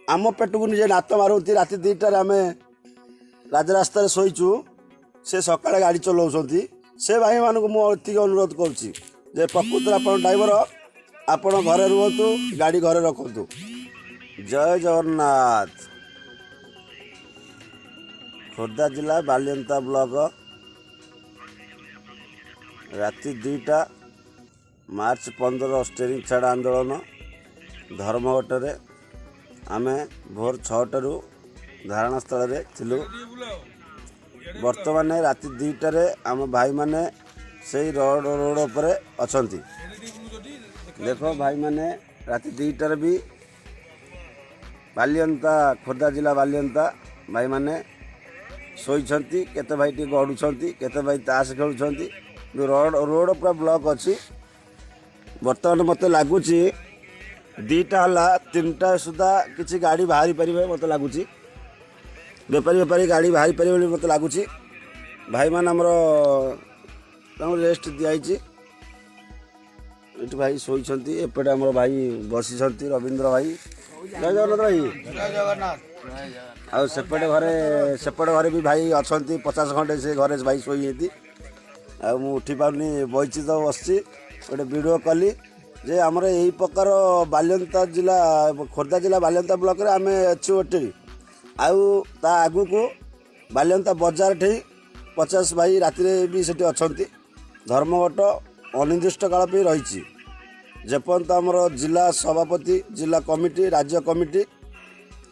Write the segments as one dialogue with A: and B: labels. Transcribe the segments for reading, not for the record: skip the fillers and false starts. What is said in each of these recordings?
A: आम पेट को निजे नात मारती राति 2टार आम राजरास्त शोचु से सकाଳେ गाड़ी चलाउछंती से भाई मान को मुझे अनुरोध करुच्ची प्रकृत आप ड्राइवर आपण घरे रुहतु गाड़ी घरे रखु। जय जगन्नाथ। खोर्धा जिला बालियंता ब्लॉक राति 2टा मार्च 15 स्टेरिंग छाड़ आंदोलन धर्मघटे आम भोर 6टारू धारणा स्थल थिलु। वर्तमान राति 2टार आम भाई माने से रोड पर अछंती। देखो भाई माने राति 2टार भी बालियंता खोर्धा जिला बालियंता भाई माने शोइछंती। केते भाई टी गड़ुछंती, केते भाई ताश खेलुछंती। रोड पूरा ब्लॉक अच्छी। बर्तमान मत लगुच 2टा हला 3टा सुधा किसी गाड़ी बाहरी पारे मत लगुच बेपारी गाड़ी बाहरी पारे मत लगुच। भाई मान आमर रेस्ट दिखाई ये भाई शोइछंती। एपटे आमर भाई बसी रविंद्र भाई। जय जगन्नाथ भाई।
B: जय जगन्नाथ।
A: आ सेपटे घरे भी भाई अच्छा 50 खंडे से घरे भाई शोई उठी पानी बची तो बसची गोटे वीडियो कली जे आमर यही प्रकार बालियंता जिला खोर्धा जिला बालियंता ब्लॉक रे आम अच्छे ओटे ता आगु को बालियंता बजार ठे 50 भाई राति भी सेठी अछंती। धर्मघट अनिर्दिष्ट काल पे रही जेपर्यंत आमर जिला सभापति जिला कमिटी राज्य कमिटी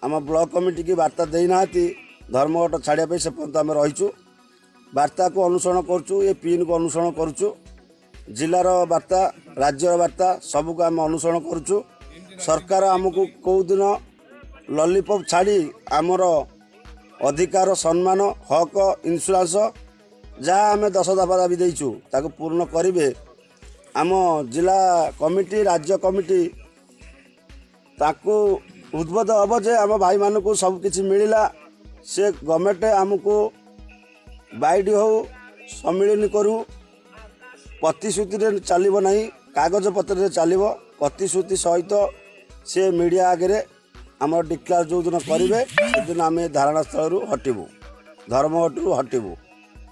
A: आम ब्लॉक कमिटी की वार्ता देना धर्मघट छाड़िया से पर्यंत आम रहीचु। वार्ता को अनुसरण करुचु ये पिन को अनुसरण करुचु जिलार वार्ता राज्यर वार्ता सबको आम अनुसरण करुचु। सरकार आमको कौ दिन लॉलीपॉप छाड़ी आमर अधिकार सम्मान हक इन्शुरांस जहाँ आम 10 दफा दाबी देचु ताको पूर्ण करेंगे। आम जिला कमिटी राज्य कमिटी ताकू उद्बोध हम जे आम भाई मान को सब किछि मिलला से गवर्नमेंट आमको बाइड हो सम्मिलन करूँ प्रतिश्रुति चलो ना कागज पत्र चलो प्रतिश्रुति सहित से मीडिया आगे आम डिक्लेयर जो दिन करेंगे से दिन आम धारणा स्थल हटबू धर्मघटू हटबू।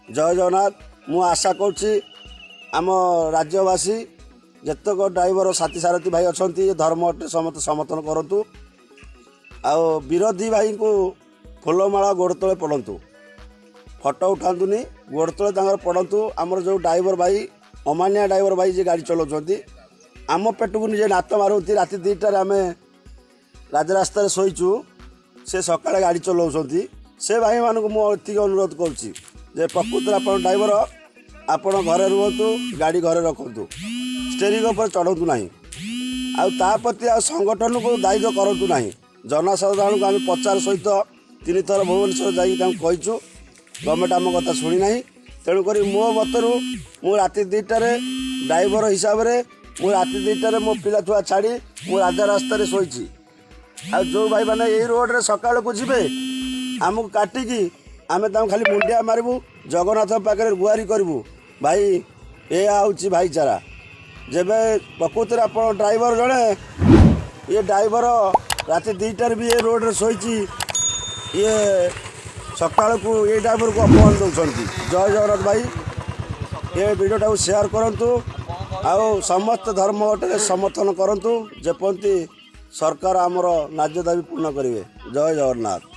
A: जय जगन्नाथ। मु आशा करुच्ची आम राज्यवासी जतक ड्राइवर साथी सारथी भाई अच्छा धर्मघटे समस्त समर्थन करूँ। आओ विरोधी भाई को फूलमाला गोड़ तले पड़तु फटो उठातुनि गोड़ तले पड़तु। आमर जो ड्राइवर भाई अमानिया ड्राइवर भाई जे गाड़ी चलाउछंती आम पेट को निजे नात मारती राति 2टार आम राजरास्त शोचु से सकाळे गाड़ी चलाउछंती से भाई मान को मुझे अनुरोध करुच्ची प्रकृत आप ड्राइवर आपण घरे रुहतु गाड़ी घरे रखु स्टेरिंग पर चढ़तु ना आप्रति संगठन को दायित्व करूँ ना। जनसाधारण को आम प्रचार सहित 3 थर भुवनेश्वर जाइचु गवर्नमेंट आम कथा शुणी ना। तेणुक मो मतरू मु राति 2टार ड्राइवर हिसाब से मु राति 2टार मो पिला छुआ छाड़ी मु राजा रास्तार शोची। आ जो भाई मैंने यही रोड रे सकाळ को जीवे आमको काटिकी आम खाली मुंडिया मारबू जगन्नाथ पाखे गुहारी करूँ भाई या हूँ भाईचारा। जेबे प्रकृत आप ड्राइवर जड़े ये ड्राइवर राति 2टार भी ये रोड रे शोची ये सकाळ को ये ड्राइवर को अपमान दौरान। जय जगन्नाथ भाई। ये वीडियोटा को शेयर करूँ आओ समस्त धर्मघटे समर्थन करूँ जेपंती सरकार आमर न्याय दाबी पूर्ण करेंगे। जय जगन्नाथ।